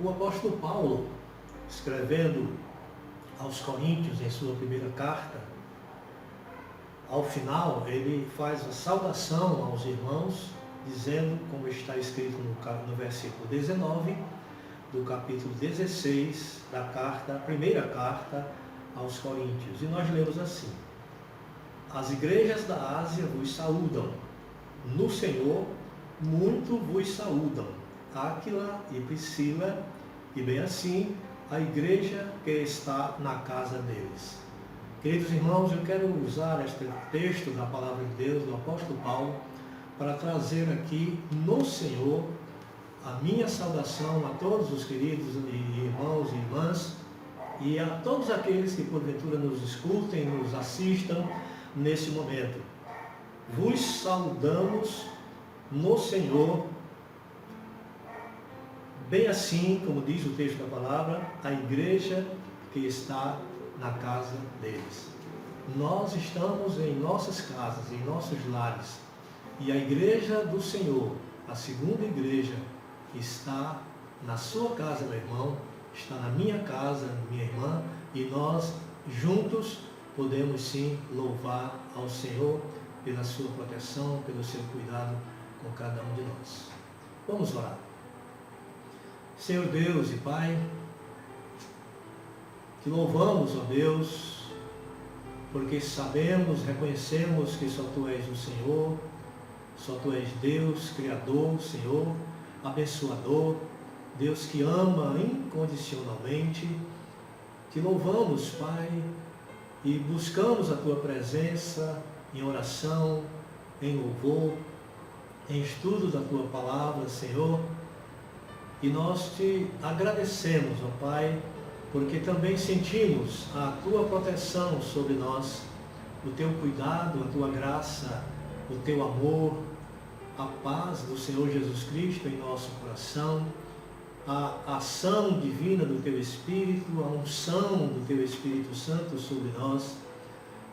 O apóstolo Paulo, escrevendo aos Coríntios em sua primeira carta, ao final ele faz a saudação aos irmãos, dizendo, como está escrito no versículo 19 do capítulo 16 da carta, a primeira carta aos Coríntios. E nós lemos assim: as igrejas da Ásia vos saúdam, no Senhor muito vos saúdam, Áquila e Priscila, e bem assim a igreja que está na casa deles. Queridos irmãos, eu quero usar este texto da palavra de Deus, do apóstolo Paulo, para trazer aqui no Senhor a minha saudação a todos os queridos irmãos e irmãs e a todos aqueles que porventura nos escutem, nos assistam nesse momento. Vos saudamos no Senhor, bem assim, como diz o texto da palavra, a igreja que está na casa deles. Nós estamos em nossas casas, em nossos lares, e a igreja do Senhor, a segunda igreja, está na sua casa, meu irmão, está na minha casa, minha irmã, e nós juntos podemos sim louvar ao Senhor pela sua proteção, pelo seu cuidado com cada um de nós. Vamos orar. Senhor Deus e Pai, te louvamos, ó Deus, porque sabemos, reconhecemos que só Tu és o Senhor, só Tu és Deus, Criador, Senhor, abençoador, Deus que ama incondicionalmente. Te louvamos, Pai, e buscamos a Tua presença em oração, em louvor, em estudo da Tua palavra, Senhor, e nós Te agradecemos, ó Pai, porque também sentimos a Tua proteção sobre nós, o Teu cuidado, a Tua graça, o Teu amor, a paz do Senhor Jesus Cristo em nosso coração, a ação divina do Teu Espírito, a unção do Teu Espírito Santo sobre nós.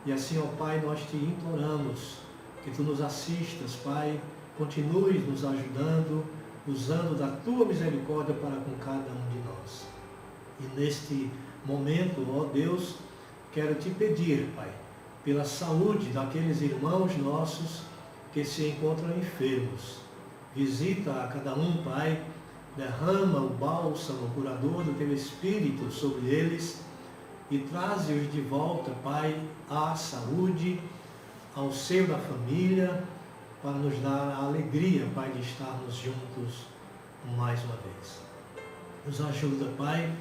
E assim, ó Pai, nós Te imploramos que Tu nos assistas, Pai, continues nos ajudando, usando da Tua misericórdia para com cada um de nós. E neste momento, ó Deus, quero Te pedir, Pai, pela saúde daqueles irmãos nossos que se encontram enfermos. Visita a cada um, Pai, derrama o bálsamo curador do Teu Espírito sobre eles e traze-os de volta, Pai, à saúde, ao seio da família, para nos dar a alegria, Pai, de estarmos juntos mais uma vez. Nos ajuda, Pai,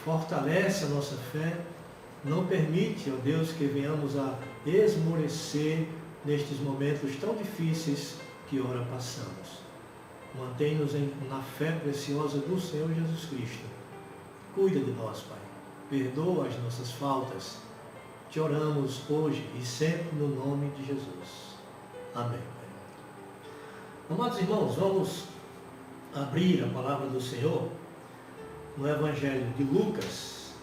fortalece a nossa fé, não permite, ó Deus, que venhamos a esmorecer nestes momentos tão difíceis que ora passamos. Mantém-nos na fé preciosa do Senhor Jesus Cristo. Cuida de nós, Pai. Perdoa as nossas faltas. Te oramos hoje e sempre no nome de Jesus. Amém. Amados irmãos, vamos abrir a palavra do Senhor no Evangelho de Lucas,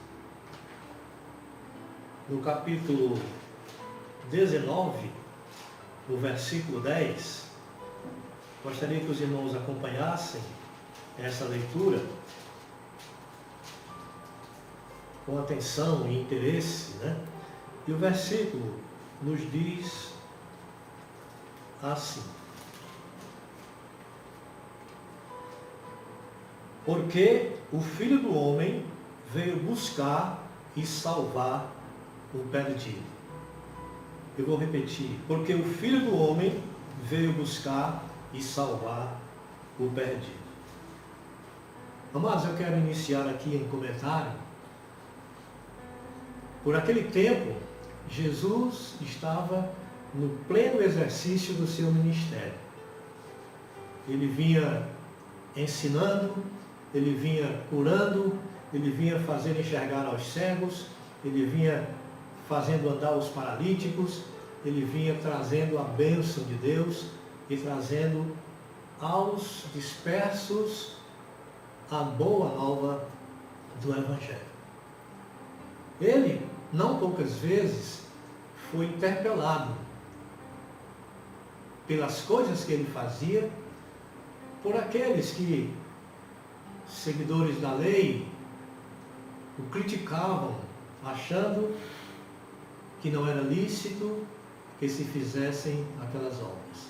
no capítulo 19, no versículo 10. Gostaria que os irmãos acompanhassem essa leitura com atenção e interesse, né? E o versículo nos diz assim: porque o Filho do Homem veio buscar e salvar o perdido. Eu vou repetir: porque o Filho do Homem veio buscar e salvar o perdido. Amados, eu quero iniciar aqui um comentário. Por aquele tempo, Jesus estava no pleno exercício do seu ministério. Ele vinha ensinando, ele vinha curando, ele vinha fazendo enxergar aos cegos, ele vinha fazendo andar os paralíticos, ele vinha trazendo a bênção de Deus e trazendo aos dispersos a boa nova do Evangelho. Ele, não poucas vezes, foi interpelado pelas coisas que ele fazia, por aqueles que seguidores da lei o criticavam, achando que não era lícito que se fizessem aquelas obras.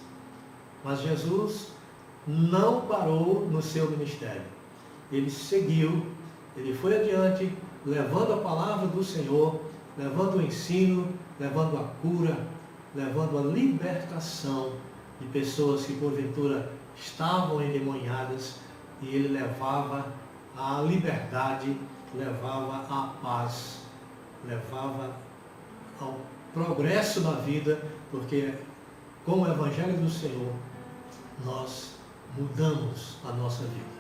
Mas Jesus não parou no seu ministério. Ele seguiu, ele foi adiante, levando a palavra do Senhor, levando o ensino, levando a cura, levando a libertação de pessoas que porventura estavam endemoniadas, e ele levava a liberdade, levava a paz, levava ao progresso da vida, porque com o Evangelho do Senhor nós mudamos a nossa vida.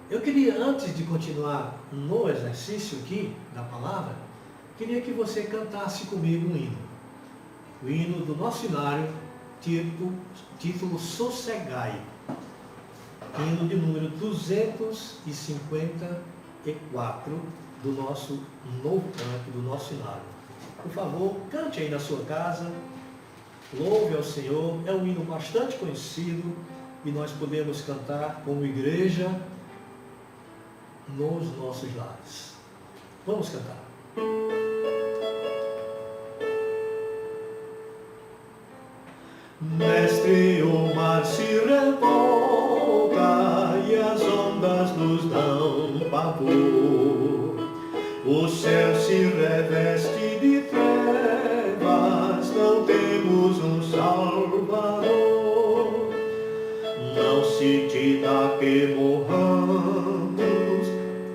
Eu queria, antes de continuar no exercício aqui da palavra, queria que você cantasse comigo um hino. O hino do nosso hinário, título Sossegai. Hino de número 254 do nosso novo canto, do nosso hinário. Por favor, cante aí na sua casa, louve ao Senhor. É um hino bastante conhecido e nós podemos cantar como igreja nos nossos lares. Vamos cantar. Mestre, o mar se revolta e as ondas nos dão pavor. O céu se reveste de trevas, não temos um Salvador. Não se te dá que morramos,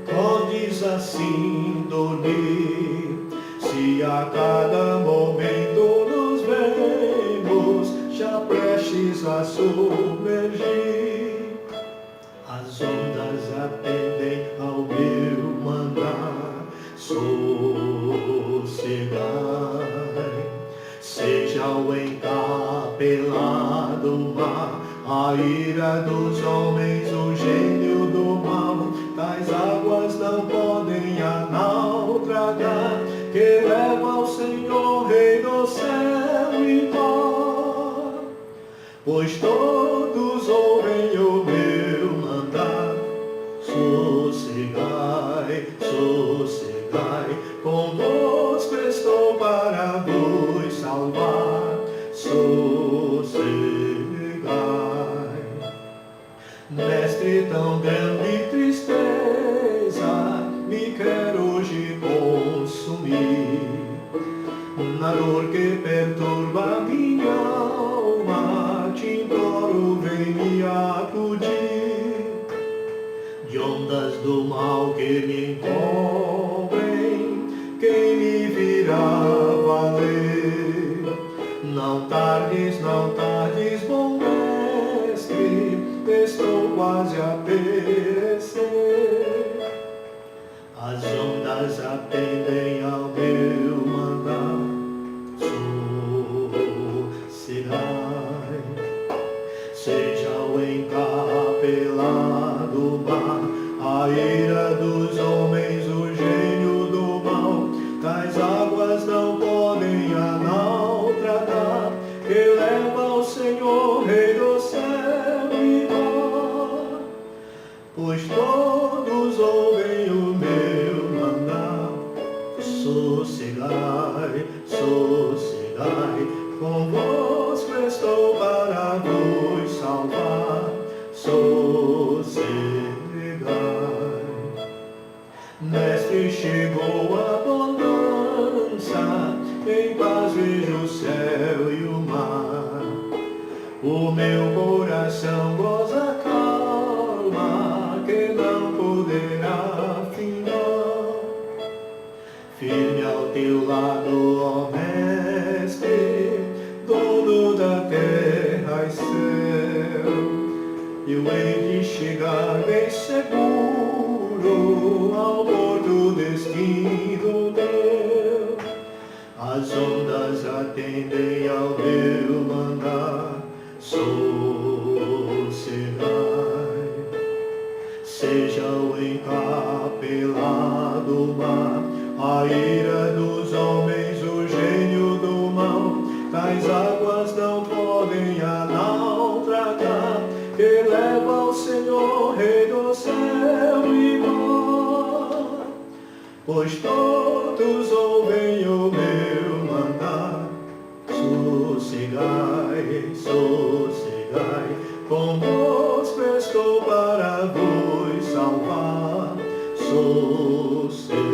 podes assim dormir, se a cada momento nos vemos já prestes a submergir. As ondas atendem ao meu mandar, sossegai. Seja o encapelado mar, a ira dos homens, o gênio do mal, tais águas não podem a nau tragar, que leva ao Senhor, Rei do céu e mar. Pois todos ouvem o meu mandar, sossegai, sossegai, convosco estou para vos salvar, sossegai. Mestre, tão grande tristeza me quer hoje consumir, na dor que perturba minha alma, te imploro, vem me acudir. De ondas do mal que me encobrem, quem me virá valer? Não tardes, bom mestre, estou quase a perecer. As ondas atendem ao meu mandar, sossegai. Seja o encapelado mar, a ira dos homens, o gênio do mal, tais águas não podem a nau tratar, que leva ao Senhor, Rei do céu e mar. Pois todos ouvem o meu mandar, sossegai, sossegai, convosco estou para vos salvar, sossegai. Mestre, chegou a bonança, em paz vejo o céu e o mar. O meu coração goza calma, que não poderá findar. Firme ao teu lado, ó Mestre, dono da terra e céu, eu hei de chegar bem seguro ao porto destino meu. As ondas atendem ao meu mandar, sossegai. Seja o encapelado mar, a ira dos homens, o gênio do mal, tais águas não podem a nau tragar, que leva ao Senhor, Rei do céu e mar. Pois todos ouvem o meu mandar, sossegai, sossegai, convosco estou para vos salvar, sossegai.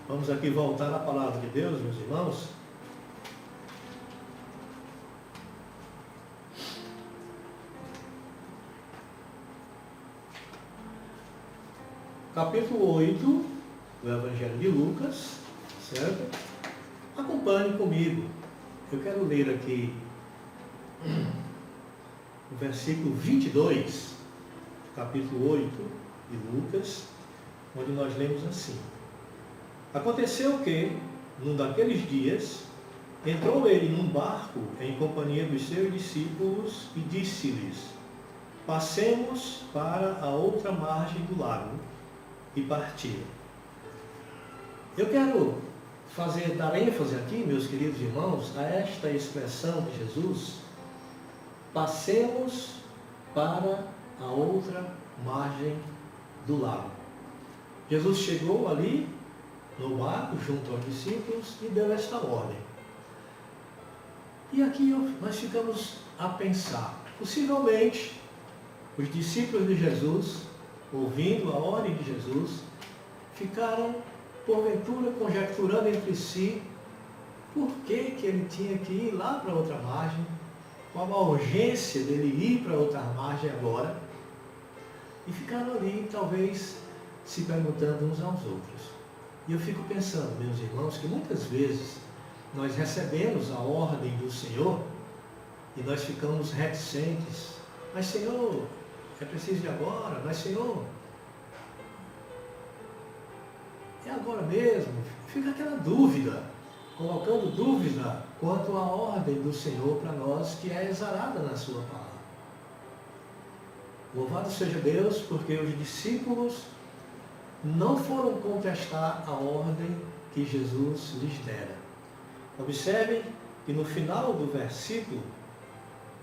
Vamos aqui voltar à palavra de Deus, meus irmãos. Capítulo 8 do Evangelho de Lucas, certo? Acompanhe comigo. Eu quero ler aqui o versículo 22, capítulo 8 de Lucas, onde nós lemos assim: Aconteceu que, num daqueles dias, entrou ele num barco em companhia dos seus discípulos e disse-lhes: Passemos para a outra margem do lago. E partiram. Eu quero dar ênfase aqui, meus queridos irmãos, a esta expressão de Jesus: passemos para a outra margem do lago. Jesus chegou ali no barco junto aos discípulos e deu esta ordem. E aqui nós ficamos a pensar, possivelmente os discípulos de Jesus, ouvindo a ordem de Jesus, ficaram porventura conjecturando entre si por que ele tinha que ir lá para outra margem, qual a urgência dele ir para outra margem agora, e ficaram ali talvez se perguntando uns aos outros. E eu fico pensando, meus irmãos, que muitas vezes nós recebemos a ordem do Senhor e nós ficamos reticentes. Mas Senhor, é preciso ir agora? Mas Senhor, é agora mesmo? Fica aquela dúvida, colocando dúvida quanto à ordem do Senhor para nós, que é exarada na sua palavra. Louvado seja Deus, porque os discípulos não foram contestar a ordem que Jesus lhes dera. Observem que no final do versículo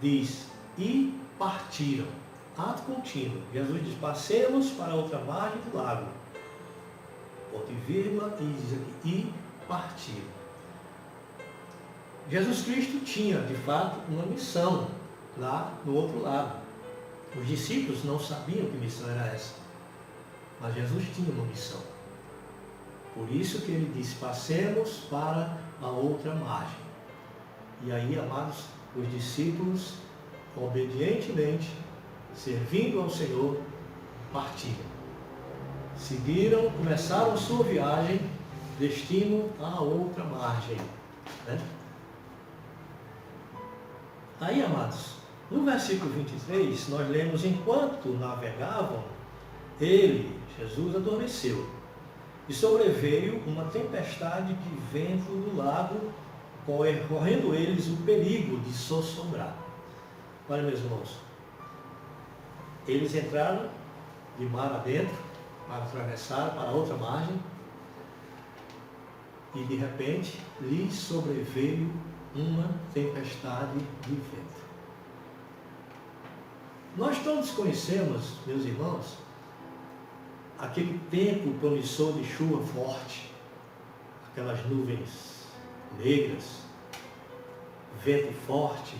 diz: e partiram. Ato contínuo. Jesus diz: passemos para outra margem do lago. Ponto e vírgula, e diz aqui: e partiram. Jesus Cristo tinha, de fato, uma missão lá no outro lado. Os discípulos não sabiam que missão era essa. Mas Jesus tinha uma missão. Por isso que ele disse: passemos para a outra margem. E aí, amados, os discípulos, obedientemente, servindo ao Senhor, partiram. Seguiram, começaram sua viagem, destino à outra margem. Né? Aí, amados, no versículo 23, nós lemos: enquanto navegavam, ele, Jesus, adormeceu, e sobreveio uma tempestade de vento no lago, correndo eles o perigo de sossombrar. Olha, meus irmãos, eles entraram de mar adentro para atravessar para outra margem, e de repente lhes sobreveio uma tempestade de vento. Nós todos conhecemos, meus irmãos, aquele tempo promissor de chuva forte, aquelas nuvens negras, vento forte,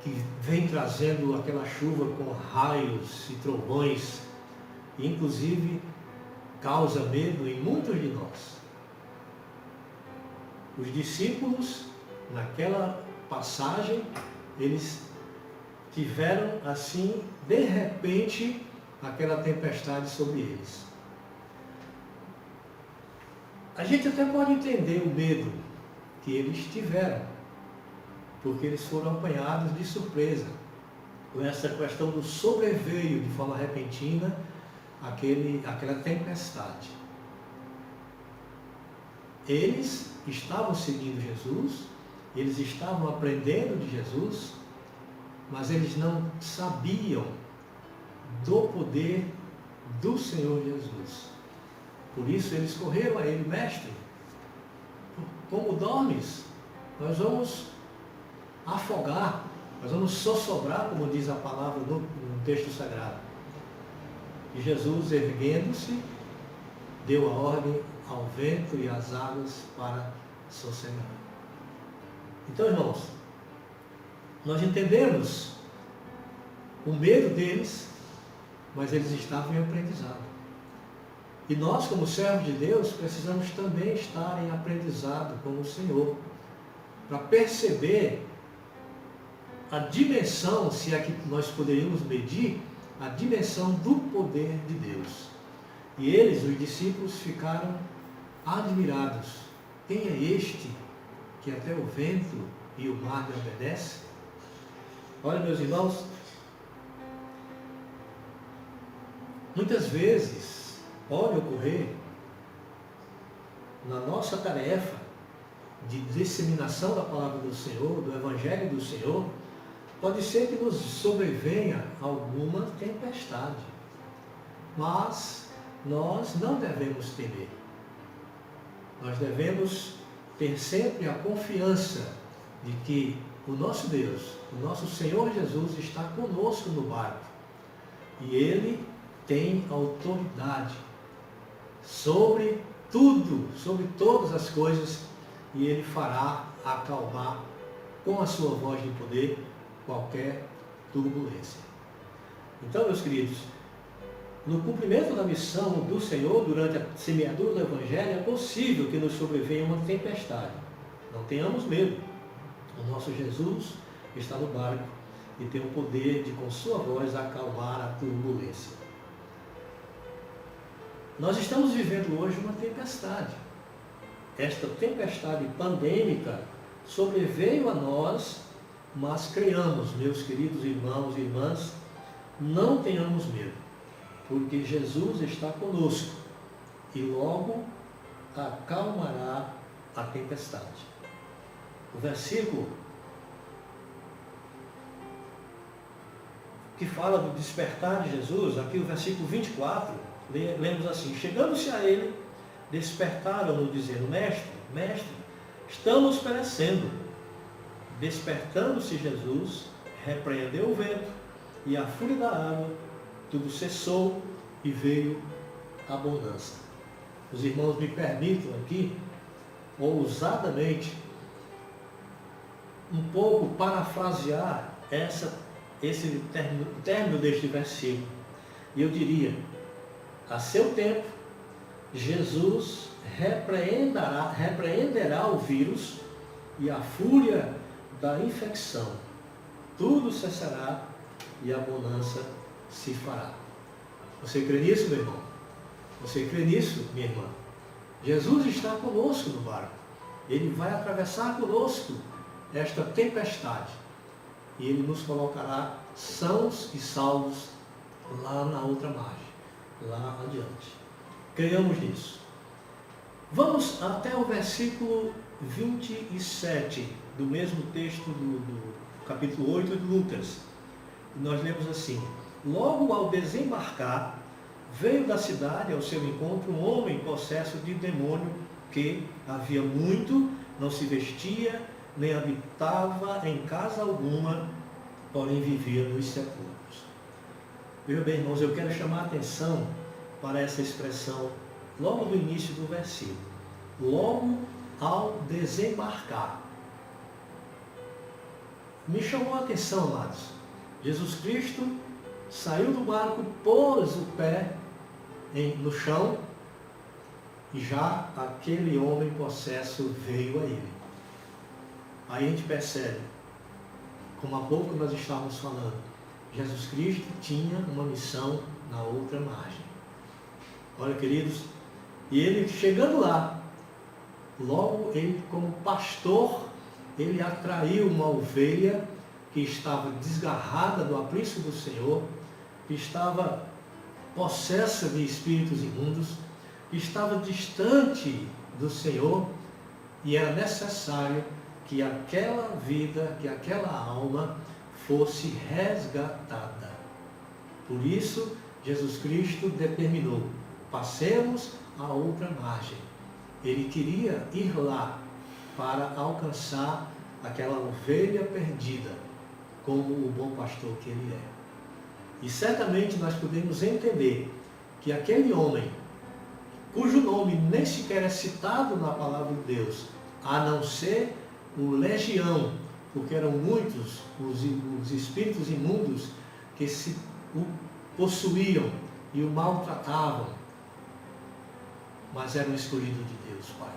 que vem trazendo aquela chuva com raios e trovões, e inclusive causa medo em muitos de nós. Os discípulos, naquela passagem, eles tiveram assim, de repente, aquela tempestade sobre eles. A gente até pode entender o medo que eles tiveram, porque eles foram apanhados de surpresa com essa questão do sobreveio de forma repentina aquela tempestade. Eles estavam seguindo Jesus, eles estavam aprendendo de Jesus, mas eles não sabiam do poder do Senhor Jesus. Por isso eles correram a ele: mestre, como dormes? Nós vamos afogar, nós vamos sossobrar, como diz a palavra no texto sagrado. E Jesus, erguendo-se, deu a ordem ao vento e às águas para sossegar. Então, irmãos, nós entendemos o medo deles, mas eles estavam em aprendizado. E nós, como servos de Deus, precisamos também estar em aprendizado com o Senhor, para perceber a dimensão, se é que nós poderíamos medir, a dimensão do poder de Deus. E eles, os discípulos, ficaram admirados. Quem é este que até o vento e o mar lhe obedecem? Olha, meus irmãos, muitas vezes pode ocorrer na nossa tarefa de disseminação da palavra do Senhor, do Evangelho do Senhor, pode ser que nos sobrevenha alguma tempestade, mas nós não devemos temer. Nós devemos ter sempre a confiança de que o nosso Deus, o nosso Senhor Jesus está conosco no barco e Ele tem autoridade sobre tudo, sobre todas as coisas, e Ele fará acalmar com a sua voz de poder qualquer turbulência. Então, meus queridos, no cumprimento da missão do Senhor, durante a semeadura do Evangelho, é possível que nos sobrevenha uma tempestade. Não tenhamos medo. O nosso Jesus está no barco e tem o poder de, com sua voz, acalmar a turbulência. Nós estamos vivendo hoje uma tempestade. Esta tempestade pandêmica sobreveio a nós, mas creiamos, meus queridos irmãos e irmãs, não tenhamos medo, porque Jesus está conosco e logo acalmará a tempestade. O versículo que fala do despertar de Jesus, aqui o versículo 24, lemos assim: chegando-se a ele, despertaram-no dizendo: mestre, mestre, estamos perecendo. Despertando-se Jesus, repreendeu o vento e a fúria da água, tudo cessou e veio a bonança. Os irmãos me permitam aqui, ousadamente, um pouco parafrasear esse término deste versículo. E eu diria: a seu tempo, Jesus repreenderá o vírus e a fúria da infecção. Tudo cessará e a bonança se fará. Você crê nisso, meu irmão? Você crê nisso, minha irmã? Jesus está conosco no barco. Ele vai atravessar conosco esta tempestade. E Ele nos colocará sãos e salvos lá na outra margem, lá adiante. Creiamos nisso. Vamos até o versículo 27 do mesmo texto do capítulo 8 de Lucas. Nós lemos assim: logo ao desembarcar, veio da cidade ao seu encontro um homem possesso de demônio que havia muito não se vestia, nem habitava em casa alguma, porém vivia nos sepulcros. Veja bem, irmãos, eu quero chamar a atenção para essa expressão logo no início do versículo. Logo ao desembarcar. Me chamou a atenção, amados. Jesus Cristo saiu do barco, pôs o pé no chão e já aquele homem possesso veio a ele. Aí a gente percebe, como há pouco nós estávamos falando, Jesus Cristo tinha uma missão na outra margem. Olha, queridos, e ele chegando lá, logo ele, como pastor, ele atraiu uma ovelha que estava desgarrada do aprisco do Senhor, que estava possessa de espíritos imundos, que estava distante do Senhor, e era necessário que aquela vida, que aquela alma fosse resgatada. Por isso, Jesus Cristo determinou: passemos a outra margem. Ele queria ir lá para alcançar aquela ovelha perdida, como o bom pastor que ele é. E certamente nós podemos entender que aquele homem, cujo nome nem sequer é citado na palavra de Deus, a não ser o legião, porque eram muitos os espíritos imundos que o possuíam e o maltratavam, mas era um escolhido de Deus, Pai.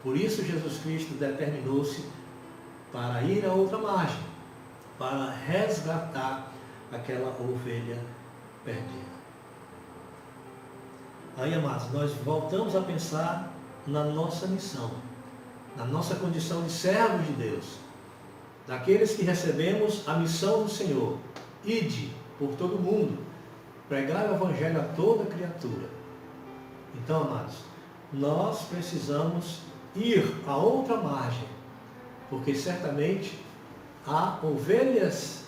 Por isso Jesus Cristo determinou-se para ir a outra margem, para resgatar aquela ovelha perdida. Aí, amados, nós voltamos a pensar na nossa missão, na nossa condição de servos de Deus, daqueles que recebemos a missão do Senhor: ide por todo o mundo, pregar o Evangelho a toda criatura. Então, amados, nós precisamos ir a outra margem, porque certamente há ovelhas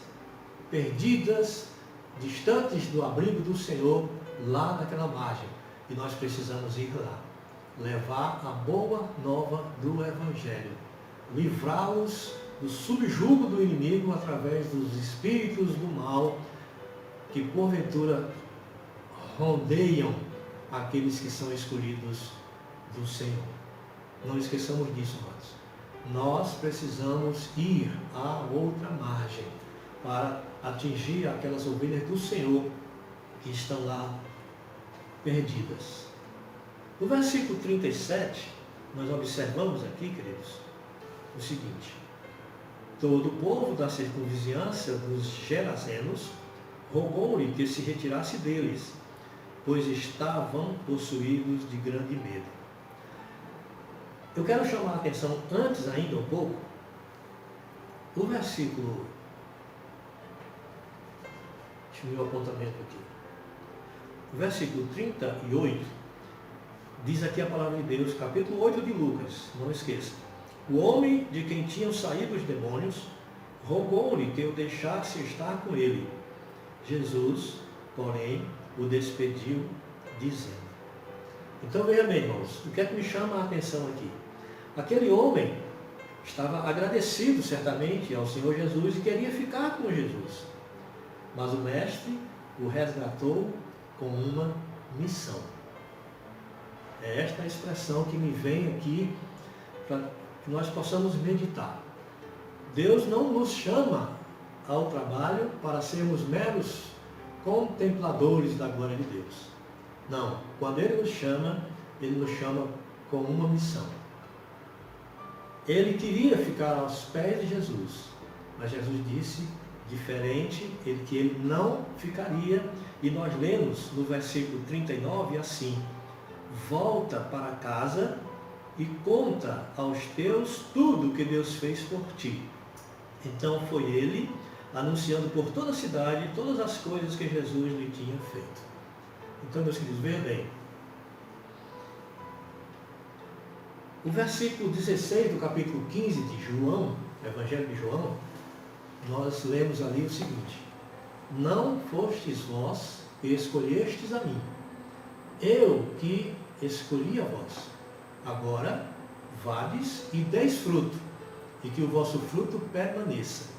perdidas, distantes do abrigo do Senhor, lá naquela margem, e nós precisamos ir lá, levar a boa nova do Evangelho, livrá-los do subjugo do inimigo através dos espíritos do mal que porventura rondeiam aqueles que são escolhidos do Senhor. Não esqueçamos disso, amados. Nós precisamos ir à outra margem para atingir aquelas ovelhas do Senhor que estão lá perdidas. No versículo 37, nós observamos aqui, queridos, o seguinte: todo o povo da circunvizinhança dos Gerazenos rogou-lhe que se retirasse deles, pois estavam possuídos de grande medo. Eu quero chamar a atenção antes ainda um pouco, o versículo, deixa eu ver o apontamento aqui, o versículo 38, diz aqui a palavra de Deus, capítulo 8 de Lucas, não esqueça: o homem de quem tinham saído os demônios rogou-lhe que o deixasse estar com ele. Jesus, porém, o despediu, dizendo. Então veja bem, irmãos, o que é que me chama a atenção aqui? Aquele homem estava agradecido certamente ao Senhor Jesus e queria ficar com Jesus, mas o mestre o resgatou com uma missão. É esta a expressão que me vem aqui para que nós possamos meditar. Deus não nos chama ao trabalho para sermos meros contempladores da glória de Deus. Não, quando Ele nos chama com uma missão. Ele queria ficar aos pés de Jesus, mas Jesus disse diferente, que ele não ficaria, e nós lemos no versículo 39 assim: volta para casa e conta aos teus tudo o que Deus fez por ti. Então foi ele anunciando por toda a cidade todas as coisas que Jesus lhe tinha feito. Então, meus queridos, vejam bem. O versículo 16 do capítulo 15 de João, Evangelho de João, nós lemos ali o seguinte: não fostes vós que escolhestes a mim, eu que escolhi a vós. Agora, vades e deis fruto, e que o vosso fruto permaneça.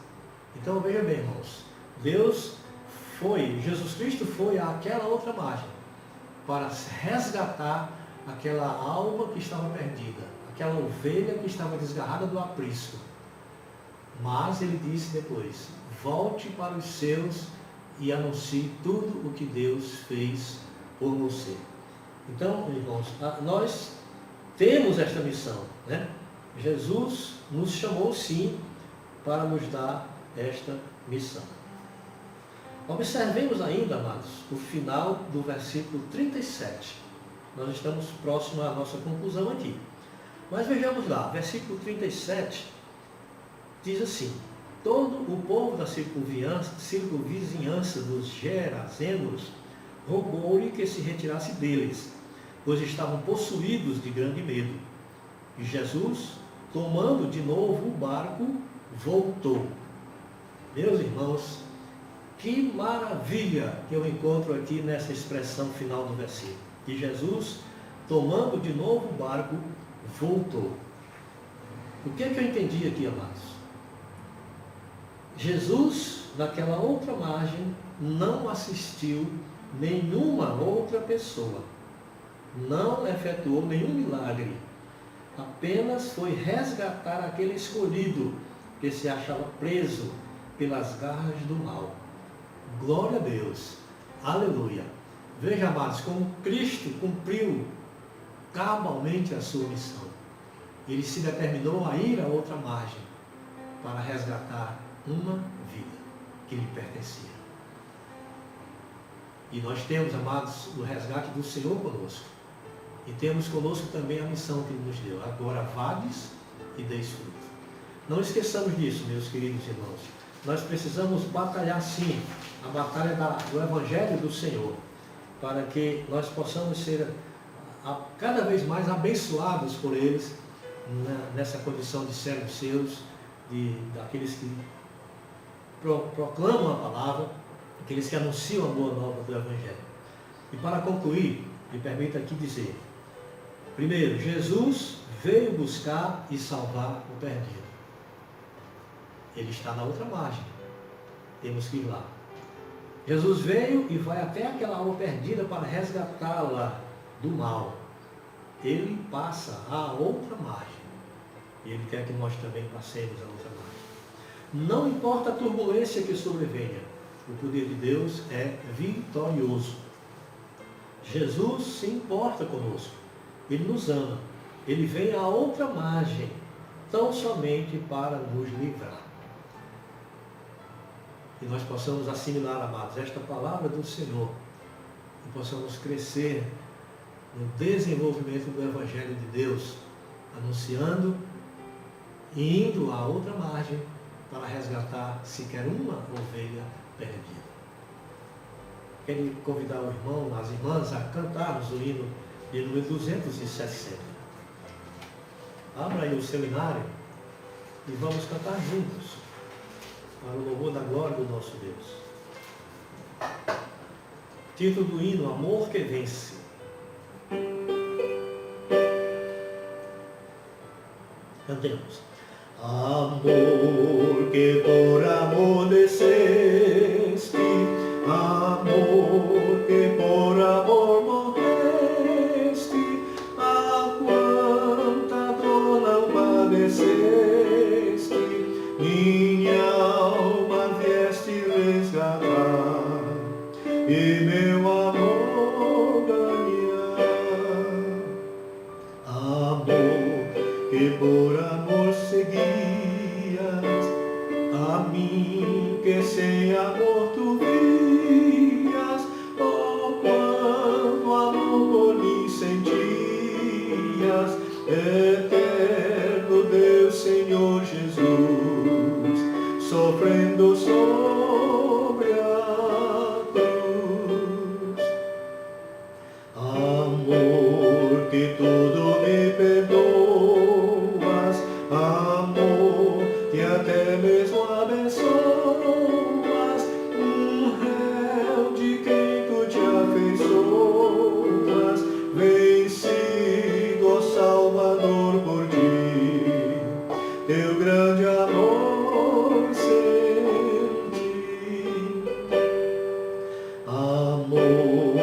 Então, veja bem, irmãos, Jesus Cristo foi àquela outra margem, para resgatar aquela alma que estava perdida, aquela ovelha que estava desgarrada do aprisco. Mas ele disse depois: volte para os seus e anuncie tudo o que Deus fez por você. Então, irmãos, nós temos esta missão, né? Jesus nos chamou sim para nos dar esta missão. Observemos ainda, amados, o final do versículo 37. Nós estamos próximos à nossa conclusão aqui. Mas vejamos lá, versículo 37 diz assim: todo o povo da circunvizinhança dos Gerazenos rogou-lhe que se retirasse deles, pois estavam possuídos de grande medo. E Jesus, tomando de novo o barco, voltou. Meus irmãos, Que maravilha que eu encontro aqui nessa expressão final do versículo. E Jesus, tomando de novo o barco, voltou. O que é que eu entendi aqui, amados? Jesus, naquela outra margem, não assistiu nenhuma outra pessoa. Não efetuou nenhum milagre. Apenas foi resgatar aquele escolhido que se achava preso pelas garras do mal. Glória a Deus. Aleluia. Veja, amados, como Cristo cumpriu cabalmente a sua missão. Ele se determinou a ir a outra margem para resgatar uma vida que lhe pertencia. E nós temos, amados, o resgate do Senhor conosco. E temos conosco também a missão que Ele nos deu. Agora vades e deis fruto. Não esqueçamos disso, meus queridos irmãos. Nós precisamos batalhar sim a batalha do Evangelho do Senhor, para que nós possamos ser cada vez mais abençoados por eles, nessa condição de servos seus, daqueles que proclamam a palavra, aqueles que anunciam a boa nova do Evangelho. E para concluir, me permita aqui dizer, primeiro, Jesus veio buscar e salvar o perdido. Ele está na outra margem. Temos que ir lá. Jesus veio e vai até aquela alma perdida para resgatá-la do mal. Ele passa à outra margem. E Ele quer que nós também passemos à outra margem. Não importa a turbulência que sobrevenha, o poder de Deus é vitorioso. Jesus se importa conosco. Ele nos ama. Ele vem à outra margem, tão somente para nos livrar. E nós possamos assimilar, amados, esta palavra do Senhor. E possamos crescer no desenvolvimento do Evangelho de Deus, anunciando e indo à outra margem para resgatar sequer uma ovelha perdida. Quero convidar o irmão, as irmãs, a cantarmos o hino de número 260. Abra aí o seminário e vamos cantar juntos, para o louvor da glória do nosso Deus. Título do hino: Amor que Vence. Cantemos. Amor que por amor desceste, amor que por amor morreste, a quanta dor não padeceste, minha alma vieste resgatar, e meu amor ganhar. Amor que por amor seguias, a mim que sem amor tu vias, oh quanto amor por mim sentias, eterno Deus Senhor Jesus, sofrendo sobre a cruz. Amor que tudo me perdoas, amor que até mesmo abençoas, réu de quem tu te afeiçoas, vencido, ó Salvador, por ti, teu grande amor senti. Amor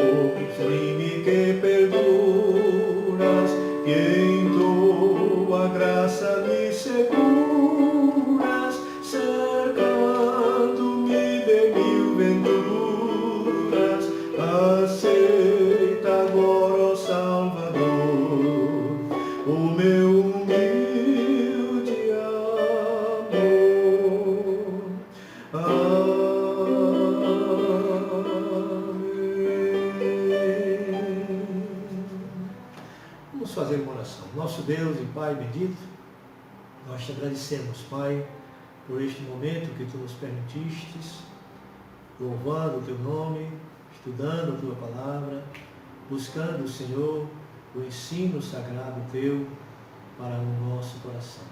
sublime que perduras, que em tua graça me seguras, cercando-me de mil venturas, aceita agora, ó Salvador, o meu humilde amor. Vamos fazer uma oração. Nosso Deus e Pai bendito, nós te agradecemos, Pai, por este momento que tu nos permitistes, louvando o teu nome, estudando a tua palavra, buscando, Senhor, o ensino sagrado teu para o nosso coração.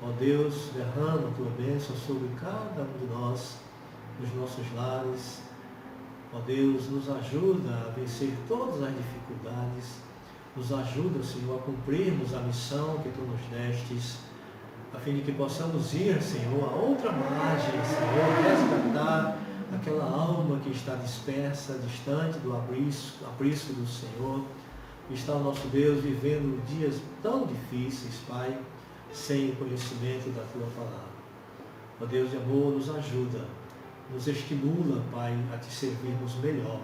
Ó Deus, derrama a tua bênção sobre cada um de nós, nos nossos lares. Ó Deus, nos ajuda a vencer todas as dificuldades, nos ajuda, Senhor, a cumprirmos a missão que Tu nos destes, a fim de que possamos ir, Senhor, a outra margem, Senhor, resgatar aquela alma que está dispersa, distante do aprisco do Senhor, que está, nosso Deus, vivendo dias tão difíceis, Pai, sem o conhecimento da Tua palavra. Ó Deus de amor, nos ajuda, nos estimula, Pai, a Te servirmos melhor.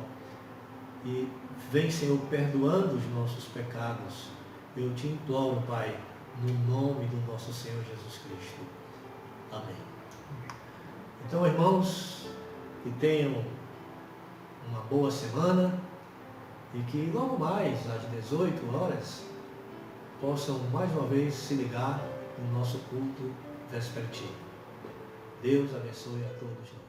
E vem, Senhor, perdoando os nossos pecados. Eu Te imploro, Pai, no nome do nosso Senhor Jesus Cristo. Amém. Então, irmãos, que tenham uma boa semana e que logo mais, às 18 horas, possam mais uma vez se ligar no nosso culto vespertino. Deus abençoe a todos nós.